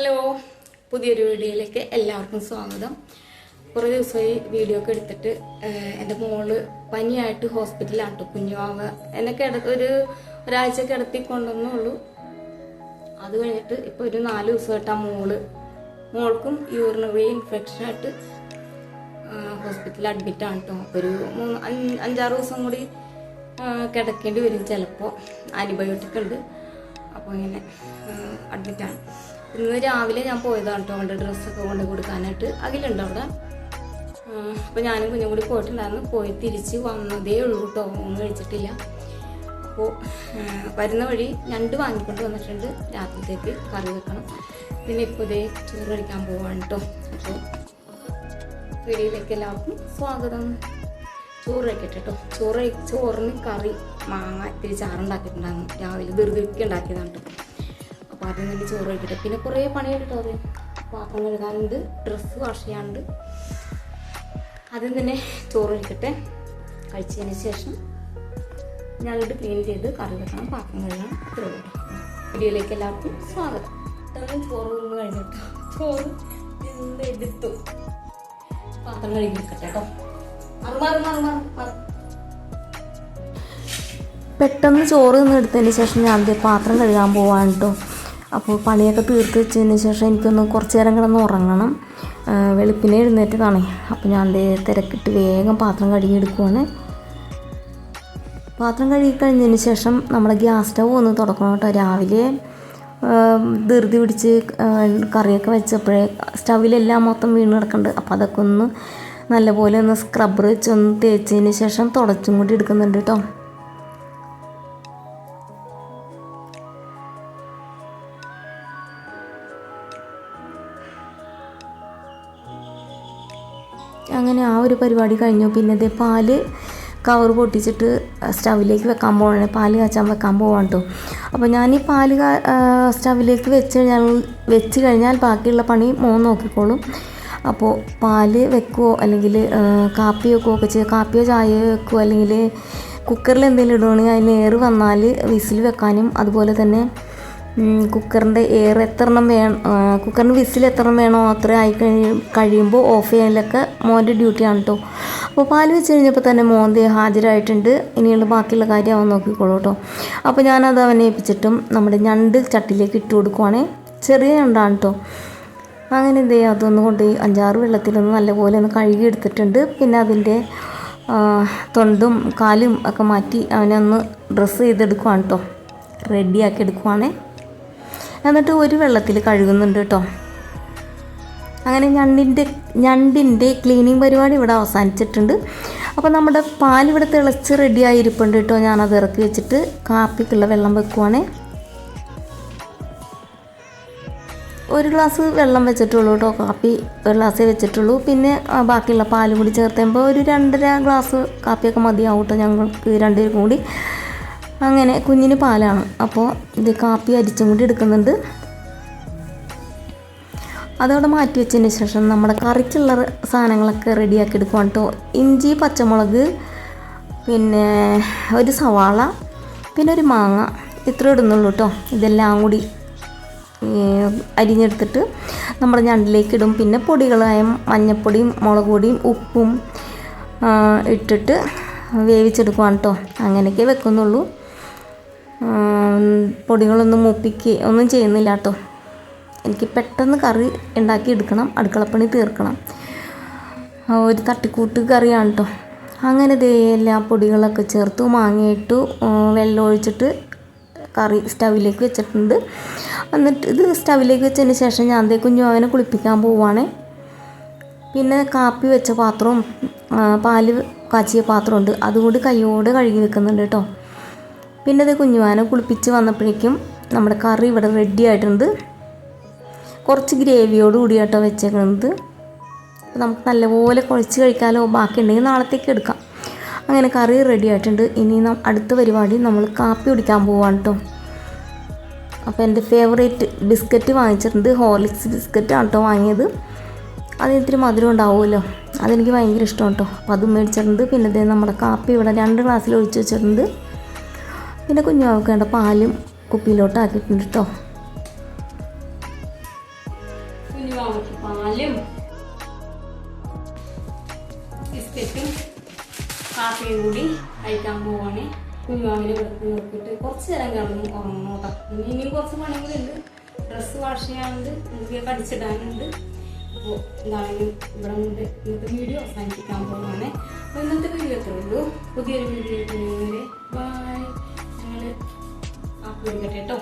Hello, പുതിയൊരു വീഡിയോയിലേക്ക് എല്ലാവർക്കും സ്വാഗതം. കുറേ ദിവസമായി വീഡിയോ ഒക്കെ എടുത്തിട്ട് എൻ്റെ മോള് പനിയായിട്ട് ഹോസ്പിറ്റലാണ് കേട്ടോ. കുഞ്ഞുവാവ എന്നെ ഒരാഴ്ച കിടത്തി കൊണ്ടുവന്നുള്ളൂ. അത് കഴിഞ്ഞിട്ട് ഇപ്പോൾ ഒരു 4 ദിവസമായിട്ട് ആ മോൾക്കും യൂറിനറി ഇൻഫെക്ഷനായിട്ട് ഹോസ്പിറ്റലിൽ അഡ്മിറ്റാണ് കേട്ടോ. അപ്പോൾ ഒരു 5-6 ദിവസം കൂടി കിടക്കേണ്ടി വരും ചിലപ്പോൾ. ആൻറ്റിബയോട്ടിക് ഉണ്ട്. അപ്പോൾ ഇങ്ങനെ അഡ്മിറ്റാണ്. ഇന്ന് രാവിലെ ഞാൻ പോയതാണ് കേട്ടോ അവളുടെ ഡ്രസ്സൊക്കെ കൊണ്ട് കൊടുക്കാനായിട്ട്. അഖിലുണ്ട് അവിടെ. അപ്പോൾ ഞാനും കുഞ്ഞും കൂടി പോയിട്ടുണ്ടായിരുന്നു. പോയി തിരിച്ച് വന്നതേ ഉള്ളൂ കേട്ടോ. ഒന്നും കഴിച്ചിട്ടില്ല. അപ്പോൾ വരുന്ന വഴി ഞണ്ട് വാങ്ങിക്കൊണ്ട് വന്നിട്ടുണ്ട്. രാത്രിത്തേക്ക് കറി വെക്കണം. പിന്നെ ഇപ്പോൾ ഇതേ ചോറ് കഴിക്കാൻ പോവാണ് കേട്ടോ. അപ്പോൾ വീഡിയോയിലേക്ക് എല്ലാവർക്കും സ്വാഗതം. ചോറ് കഴിക്കട്ടെ കേട്ടോ. ചോറിന് കറി മാങ്ങ ഇത്തിരി ചാറുണ്ടാക്കിയിട്ടുണ്ടായിരുന്നു. രാവിലെ ധൃതിക്ക് ഉണ്ടാക്കിയതാണ് കേട്ടോ. അപ്പോൾ അതിൽ നിന്ന് ചോറ് കഴിക്കട്ടെ. പിന്നെ കുറേ പണിയുണ്ട് കേട്ടോ. അത് പാത്രം കഴുകാനുണ്ട്, ഡ്രസ്സ് വാഷ് ചെയ്യാനുണ്ട്. അതിൽ തന്നെ ചോറ് കഴിക്കട്ടെ. കഴിച്ചതിന് ശേഷം ഞണ്ട് ക്ലീൻ ചെയ്ത് കറി വെക്കണം, പാത്രം കഴുകണം. ഇത്രേ ഉള്ളൂ കേട്ടോ. വീഡിയോയിലേക്ക് എല്ലാവർക്കും സ്വാഗതം. ഇത്രയും ചോറ് നിന്ന് കഴിഞ്ഞിട്ടോ. ചോറ് ഇന്ന് എടുത്തു. പാത്രം കഴുകി വെക്കട്ടെ കേട്ടോ. പെട്ടെന്ന് ചോറ് നിന്ന് എടുത്തതിന് ശേഷം ഞാൻ പാത്രം കഴുകാൻ പോവാണ് കേട്ടോ. അപ്പോൾ പണിയൊക്കെ തീർത്ത് വെച്ചതിന് ശേഷം എനിക്കൊന്ന് കുറച്ച് നേരം കിടന്ന് ഉറങ്ങണം. വെളുപ്പിനെ എഴുന്നേറ്റതാണേ. അപ്പോൾ ഞാൻ തിരക്കിട്ട് വേഗം പാത്രം കഴുകി എടുക്കുവാണ്. പാത്രം കഴുകി കഴിഞ്ഞതിന് ശേഷം നമ്മുടെ ഗ്യാസ് സ്റ്റവ് ഒന്ന് തുടക്കണം കേട്ടോ. രാവിലെ ധൃതി പിടിച്ച് കറിയൊക്കെ വെച്ചപ്പോഴേ സ്റ്റവിലെല്ലാം മൊത്തം വീണ് കിടക്കുന്നുണ്ട്. അപ്പോൾ അതൊക്കെ ഒന്ന് നല്ലപോലെ ഒന്ന് സ്ക്രബ്ബർ വെച്ചൊന്ന് തേച്ചതിന് ശേഷം തുടച്ചും കൂടി എടുക്കുന്നുണ്ട് കേട്ടോ. അങ്ങനെ ആ ഒരു പരിപാടി കഴിഞ്ഞു. പിന്നെ ഇതേ പാല് കവർ പൊട്ടിച്ചിട്ട് സ്റ്റവിലേക്ക് വെക്കാൻ പോവാണ്. പാല് കാച്ചാൻ വെക്കാൻ പോവാണ് കേട്ടോ. അപ്പോൾ ഞാൻ ഈ പാല് സ്റ്റവിലേക്ക് വെച്ച് കഴിഞ്ഞാൽ ബാക്കിയുള്ള പണി മോൻ നോക്കിക്കോളും. അപ്പോൾ പാല് വെക്കുവോ അല്ലെങ്കിൽ കാപ്പി വെക്കുവോ ഒക്കെ ചെയ്യുക. കാപ്പിയോ ചായയോ വെക്കുവോ അല്ലെങ്കിൽ കുക്കറിൽ എന്തെങ്കിലും ഇടുകയാണെങ്കിൽ അതിന് എയർ വന്നാൽ വിസിൽ വെക്കാനും, അതുപോലെ തന്നെ കുക്കറിൻ്റെ എയർ കുക്കറിന് വിസിൽ എത്ര വേണോ അത്ര ആയി കഴിയുമ്പോൾ ഓഫ് ചെയ്യാനൊക്കെ മോൻ്റെ ഡ്യൂട്ടിയാണ് കേട്ടോ. അപ്പോൾ പാല് വെച്ച് കഴിഞ്ഞപ്പോൾ തന്നെ മോൻ ഹാജരായിട്ടുണ്ട്. ഇനിയുള്ള ബാക്കിയുള്ള കാര്യം അവൻ നോക്കിക്കോളൂ കേട്ടോ. അപ്പോൾ ഞാനത് അവനെ ഏൽപ്പിച്ചിട്ടും നമ്മുടെ ഞണ്ട് ചട്ടിയിലേക്ക് ഇട്ട് കൊടുക്കുവാണേ. ചെറിയ ഞണ്ടാണ് കേട്ടോ. അങ്ങനെ അതൊന്ന് കൊണ്ട് 5-6 വെള്ളത്തിലൊന്ന് നല്ലപോലെ ഒന്ന് കഴുകി എടുത്തിട്ടുണ്ട്. പിന്നെ അതിൻ്റെ തൊണ്ടും കാലും ഒക്കെ മാറ്റി അവനെ ഒന്ന് ഡ്രസ്സ് ചെയ്തെടുക്കുവാണ് കേട്ടോ. റെഡിയാക്കി എടുക്കുവാണേ. എന്നിട്ട് ഒരു വെള്ളത്തിൽ കഴുകുന്നുണ്ട് കേട്ടോ. അങ്ങനെ ഞണ്ടിൻ്റെ ക്ലീനിങ് പരിപാടി ഇവിടെ അവസാനിച്ചിട്ടുണ്ട്. അപ്പോൾ നമ്മുടെ പാലിവിടെ തിളച്ച് റെഡിയായിരിപ്പുണ്ട് കേട്ടോ. ഞാനത് ഇറക്കി വെച്ചിട്ട് കാപ്പിക്കുള്ള വെള്ളം വെക്കുവാണേ. 1 ഗ്ലാസ് വെള്ളം വെച്ചിട്ടുള്ളൂ കേട്ടോ. കാപ്പി 1 ഗ്ലാസ്സേ വെച്ചിട്ടുള്ളൂ. പിന്നെ ബാക്കിയുള്ള പാലും കൂടി ചേർത്തുമ്പോൾ ഒരു 2.5 ഗ്ലാസ് കാപ്പിയൊക്കെ മതിയാവും കേട്ടോ ഞങ്ങൾക്ക് 2 പേർക്കും കൂടി. അങ്ങനെ കുഞ്ഞിന് പാലാണ്. അപ്പോൾ ഇത് കാപ്പി അരിച്ചും കൂടി എടുക്കുന്നുണ്ട്. അതോടെ മാറ്റി വെച്ചതിന് ശേഷം നമ്മുടെ കറിക്കുള്ള സാധനങ്ങളൊക്കെ റെഡിയാക്കി എടുക്കുവാണ് കേട്ടോ. ഇഞ്ചി, പച്ചമുളക്, പിന്നെ ഒരു സവാള, പിന്നെ ഒരു മാങ്ങ, ഇത്ര ഇടുന്നുള്ളൂ കേട്ടോ. ഇതെല്ലാം കൂടി അരിഞ്ഞെടുത്തിട്ട് നമ്മുടെ ഞണ്ടിലേക്ക് ഇടും. പിന്നെ പൊടികളായ മഞ്ഞൾപ്പൊടിയും മുളക് പൊടിയും ഉപ്പും ഇട്ടിട്ട് വേവിച്ചെടുക്കുവാണ് കേട്ടോ. അങ്ങനെയൊക്കെ വെക്കുന്നുള്ളൂ. പൊടികളൊന്നും ഒന്നും ചെയ്യുന്നില്ല കേട്ടോ. എനിക്ക് പെട്ടെന്ന് കറി ഉണ്ടാക്കി എടുക്കണം, അടുക്കളപ്പണി തീർക്കണം. ഒരു തട്ടിക്കൂട്ട് കറിയാണ് കേട്ടോ. അങ്ങനെ എല്ലാ പൊടികളൊക്കെ ചേർത്തു മാങ്ങയിട്ടു വെള്ളം ഒഴിച്ചിട്ട് കറി സ്റ്റവിലേക്ക് വെച്ചിട്ടുണ്ട്. എന്നിട്ട് ഇത് സ്റ്റവിലേക്ക് വെച്ചതിന് ശേഷം ഞാൻ കുഞ്ഞു അവനെ കുളിപ്പിക്കാൻ പോവുകയാണേ. പിന്നെ കാപ്പി വെച്ച പാത്രവും പാല് കാച്ചിയ പാത്രമുണ്ട്, അതുകൊണ്ട് കൈയോടെ കഴുകി വെക്കുന്നുണ്ട് കേട്ടോ. പിന്നെ ഇത് കുഞ്ഞുവാനെ കുളിപ്പിച്ച് വന്നപ്പോഴേക്കും നമ്മുടെ കറി ഇവിടെ റെഡി ആയിട്ടുണ്ട്. കുറച്ച് ഗ്രേവിയോട് കൂടിയാട്ടോ വെച്ചേക്കുന്നത്. അപ്പോൾ നമുക്ക് നല്ലപോലെ കുഴച്ച് കഴിക്കാമല്ലോ. ബാക്കി ഉണ്ടെങ്കിൽ നാളത്തേക്ക് എടുക്കാം. അങ്ങനെ കറി റെഡി ആയിട്ടുണ്ട്. ഇനി അടുത്ത പരിപാടി നമ്മൾ കാപ്പി കുടിക്കാൻ പോവാണ് കേട്ടോ. അപ്പോൾ എൻ്റെ ഫേവറേറ്റ് ബിസ്ക്കറ്റ് വാങ്ങിച്ചിട്ടുണ്ട്. ഹോർലിക്സ് ബിസ്ക്കറ്റാണ് കേട്ടോ വാങ്ങിയത്. അതിന് ഇത്തിരി മധുരം ഉണ്ടാവുമല്ലോ, അതെനിക്ക് ഭയങ്കര ഇഷ്ടമാണ് കേട്ടോ. അപ്പോൾ അതും മേടിച്ചിട്ടുണ്ട്. പിന്നെ നമ്മുടെ കാപ്പി ഇവിടെ 2 ഗ്ലാസ്സിൽ ഒഴിച്ച് വെച്ചിട്ടുണ്ട്. പിന്നെ കുഞ്ഞുങ്ങൾക്ക് വേണ്ട പാലും കുപ്പിയിലോട്ട് ആക്കിയിട്ടുണ്ട് കേട്ടോ. കുഞ്ഞുമാവയ്ക്ക് പാലും ബിസ്ക്കറ്റും കാപ്പിയും കൂടി കഴിക്കാൻ പോവാണ്. കുഞ്ഞുമാവിനെ നോക്കിയിട്ട് കുറച്ച് നേരം കിടന്ന് ഉറങ്ങണം കേട്ടോ. ഇനിയും കുറച്ച് പണികളുണ്ട്. ഡ്രസ്സ് വാഷ് ചെയ്യാനുണ്ട്, മുഖ്യ കടിച്ചിടാനുണ്ട്. അപ്പോൾ എന്താണെങ്കിലും ഇവിടെ കൊണ്ട് ഇന്നത്തെ വീഡിയോ അവസാനിപ്പിക്കാൻ പോവാണ്. അപ്പോൾ ഇന്നത്തെ വീഡിയോ എത്രയേ ഉള്ളൂ. പുതിയൊരു വീഡിയോ ബൈ. ഞങ്ങൾ ആപ്പ് കൊടുക്കട്ടെ കേട്ടോ.